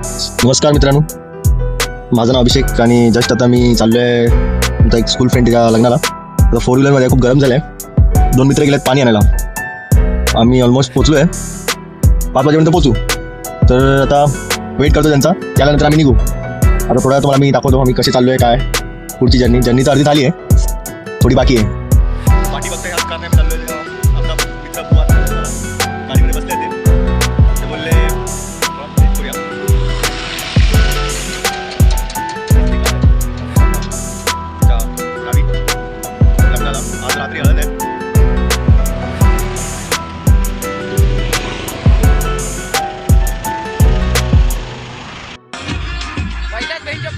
नमस्कार मित्रांनो, माझं नाव अभिषेक आणि जस्ट आता मी चाललो आहे आमचा एक स्कूल फ्रेंडच्या लग्नाला. आता 4 व्हीलरमध्ये खूप गरम झालं आहे. 2 मित्र गेलेत पाणी आणायला. आम्ही ऑलमोस्ट पोचलो आहे, 5 वाजेपर्यंत पोचू. तर आता वेट करतो त्यांचा, त्यानंतर आम्ही निघू. आता थोडा तुम्हाला मी दाखवतो आम्ही कसे चाललो आहे, काय पुढची जर्नी तर अर्धी झाली आहे, थोडी बाकी आहे. पाठी बघता ह्याच कारण आम्ही चाललो आहे. आपला मित्र गाडीमध्ये बसले ते बोलले आज रात्री हळद आहे.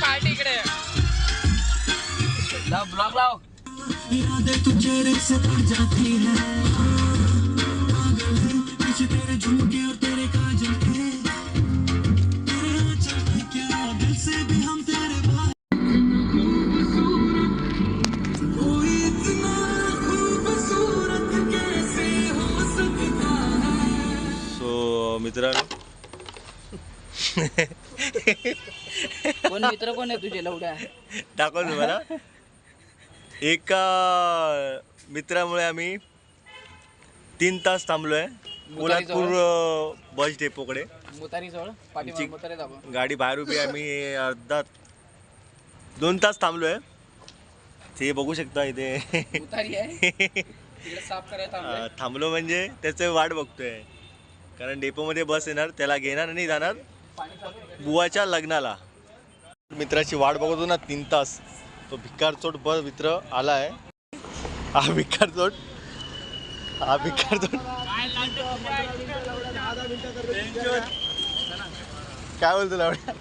पार्टी इकडे ब्लॉग लाव. सो मित्रांनो, कोण मित्र कोण आहे तुझे लवड्या? दाखवतो तुम्हाला. एका मित्रामुळे आम्ही 3 तास थांबलोय पोलादपूर बस डेपोकडे. मुतारी जवळ पाठी मुतारी दाबा. गाडी बाहेर उभी आहे. आम्ही अर्धा 2 तास थांबलोय. ते बघू शकता इथे. मुतारी आहे तिकडे साफ करायला थांबलो म्हणजे त्याचं वाट बघतोय, कारण डेपोमध्ये बस येणार, त्याला घेणार आणि जाणार बुवाच्या लग्नाला. मित्राची वाट बघतो ना 3 तास. तो भिकारचोट बस मित्र आला आहे. हा भिकारचोट काय बोलतो लावड्या?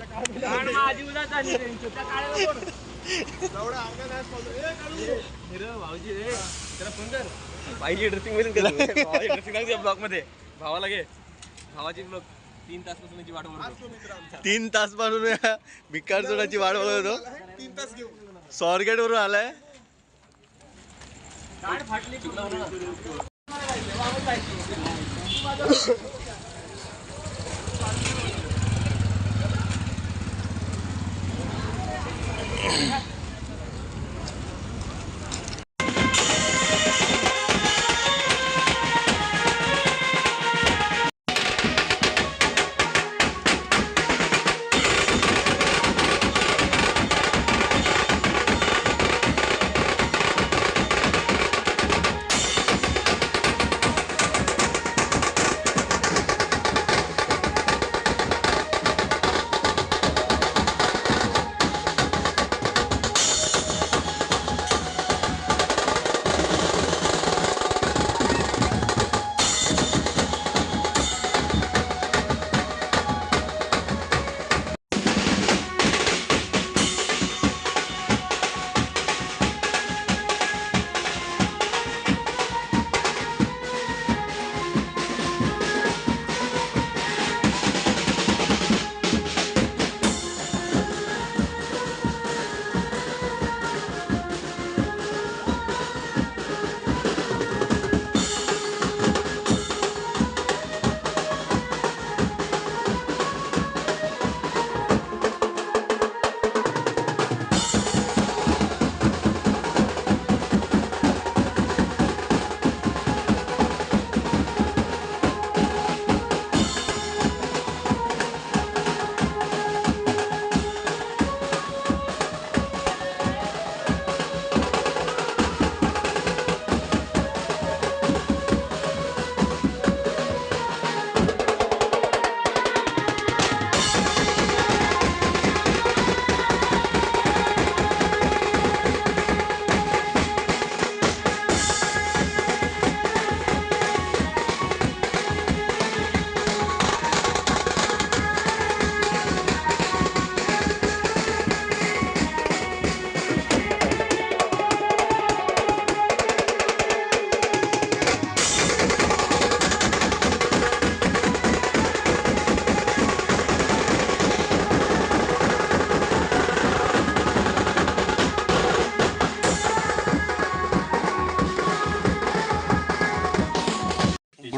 ब्लॉग मध्ये भावाला घे, भावाची ब्लॉग 3 तास पासून वाट बघतो. 3 तास पासून भिकारचोटाची वाट बघत होतो. 3 तास घेऊ. स्वारगेट वरून आलाय.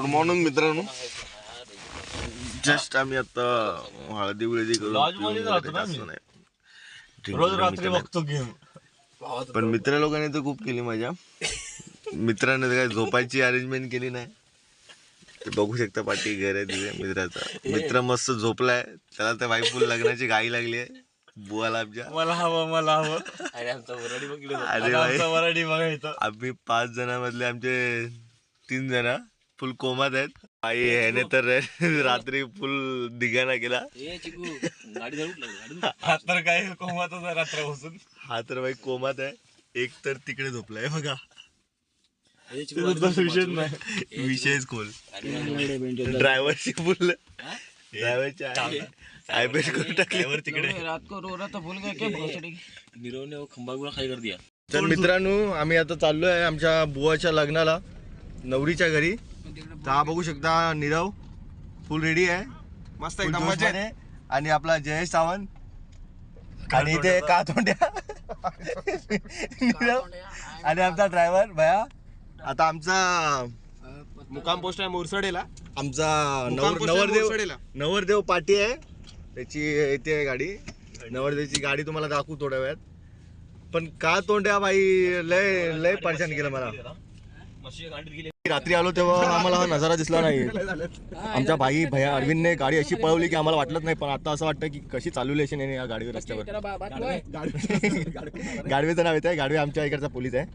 मॉर्निंग मित्रांनो, जस्ट आम्ही आता हळदी बिळदी Lodge मध्येच राहतो ना मी. रोज रात्री बघतो गेम. पण मित्र लोकांनी तर खूप केली मजा. मित्रांनी काय झोपायची अरेंजमेंट केली नाही. ते बघू शकता पाठी घर आहे तिथे मित्राचा. मित्र मस्त झोपलाय, त्याला त्या वाईफुल लग्नाची घाई लागली आहे बुवाला आमच्या. मला हवं अरे आमचा वराडी बघितलं अरे भाई आमचा वराडी बघायचं. आम्ही 5 जणांमधले आमचे 3 जण फुल कोमात आहेत. आई ह्याने तर रात्री फुल दिगाना केला. ए चिकू गाडी धरून गाडी हा तर काय कोमातच आहे रात्र बसून. हा तर भाई कोमात आहे. एक तर तिकडे झोपलाय बघा. विषयच नाही. विषयच खोल. ड्रायव्हरची फुल ड्रायव्हरची आयबेट करून टाकल्यावर तिकडे. रात को रो रहा था भूल गया क्या भोसड़ी निरवने खंबा गुळा खाली कर दिया. तर मित्रांनो आम्ही आता चाललोय आमच्या बुवाच्या लग्नाला नवरीच्या घरी. तर हा बघू शकता नीरव फुल रेडी आहे मस्त एकदम मजा आहे. आणि आपला जयेश सावंत आणि इथे का तोंड्या नीरव आणि आमचा ड्रायव्हर भया. आता आमचा मुकाम पोस्ट आहे मोरसडेला. आमचा नवरदेव पाटी आहे. त्याची येते आहे गाडी. नवरदेवची गाडी तुम्हाला दाखवू थोड्या वेळात. पण का तोंड्या बाई लय लय परेशान केलं मला. रात्री आलो तेव्हा आम्हाला हा नजारा दिसला नाही. आमच्या भाई भैया अरविंदने गाडी अशी पळवली की आम्हाला वाटलंच नाही. पण आता असं वाटतं की कशी चालवली अशी नाही या गाडीवर रस्त्यावर. गाडवेचं नाव येत आहे. गाडवे आमच्या इकडचा पोलीस आहे.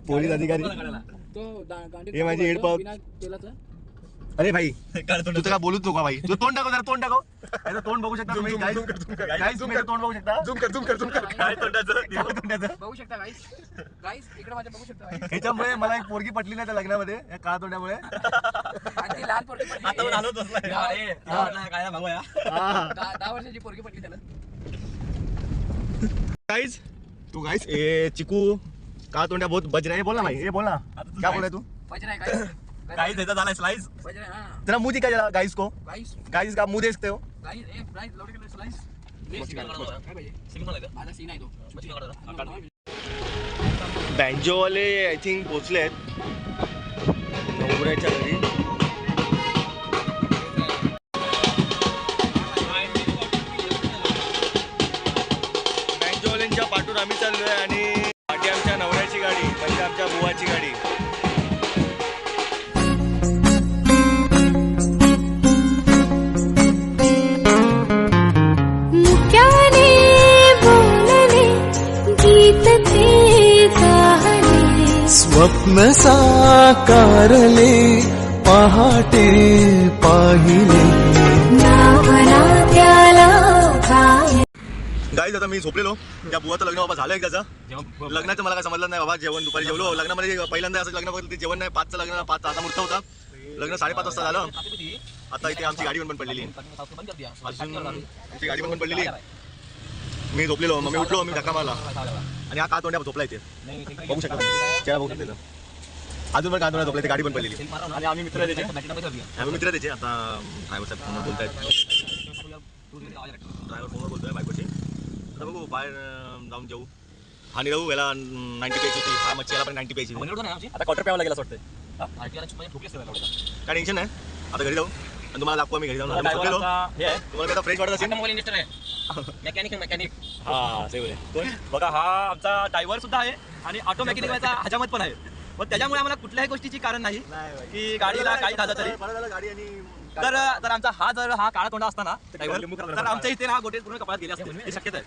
पोलीस अधिकारी. हे माझी हेडपाव. अरे भाई तू तर काय बोलूच नको भाई. तू तोंड दाखव जरा तोंड दाखव. याचं तोंड बघू शकता तुम्ही. गाईस तुम्ही तोंड बघू शकता. काय तोंडाचं बघू शकता गाईस इकडे माझ्या बघू शकता guys. ह्याच्यामुळे मला एक पोरगी पटली नाही त्या लग्नामध्ये या काळा तोंड्यामुळे. आणि ती लहान पोरगी पडली. काय बघूया 10 वर्षाची पोरगी पडली त्याला. गाइस तू गाइस ए चिकू का तोंड्या बहुत बज रहा है. बोल ना भाई. ये बोल ना क्या बोल रहा है तू. बज रहा है गाइस. काहीच याचा झालाय स्लाइस. बज रहा है हां तेरा मुंह दिखा जरा गाइस को. गाइस गाइस का मुंह देखते हो. गाइस ए गाइस लौट के स्लाइस. काय पाहिजे माझा सीन आहे तो. बँजो वाले आय थिंक पोहोचले आहेत नवऱ्याच्या घरी. बँजोवाल्यांच्या पाठून आम्ही चाललोय आणि पाठी आमच्या नवऱ्याची गाडी म्हणजे आमच्या बुवाची गाडी. मुक्याने बोलले गीत ते गाणे स्वप्न साकारले पहाटे पाहिले नावना त्याला काय गाईज आता मी झोपलेलो. त्या बुवाचं लग्न बाबा झालं एकदाचं. लग्नाचं मला काय समजलं नाही बाबा. जेवण दुपारी जेवलो. लग्नामध्ये पहिल्यांदा असं लग्न बघितलं ते जेवण नाही. 5चं लग्न 5चा आता मुहूर्त होता. लग्न 5:30 वाजता झालं. आता इथे आमची गाडी पण पडलेली. अजून आमची गाडी पण पडलेली. मी झोपलेलो. मग मी उठलो. मी धक्का मारला आणि हा का तोंड्या झोपला इथे बघू शकता. चेहरा बघू शकता. अजून पण का तोंड्या झोपला. इथे गाडी पण पडलेली. आणि आम्ही मित्र त्याचे. आम्ही मित्र त्याचे. आता काय बोलतायत ड्रायव्हर फोनवर बोलतोय बायकोशी. आता बघू बाहेर जाऊन जेऊ. हा निरवू याला 90 प्यायची होती. हा मच्छी याला पण 90 प्यायची. आता क्वार्टर प्यावं लागेल असं वाटतं. काय टेन्शन नाही. आता घरी जाऊ आणि तुम्हाला दाखवू आम्ही घरी जाऊन. झोपलेलो. तुम्हाला आता फ्रेश वाटत असेल. मेकॅनिक हा सेव आहे. बघा हा आमचा ड्रायव्हर सुद्धा आहे आणि ऑटो मेकॅनिकचा हजामत पण आहे. पण त्याच्यामुळे आम्हाला कुठल्याही गोष्टीची कारण नाही की गाडीला काही झालं तरी. गाडी आणि तर आमचा हा जर हा काळा तोंडा असताना तर आमच्या इथे ना गोटे पूर्ण कपाळात गेले असते. ही शक्यता आहे.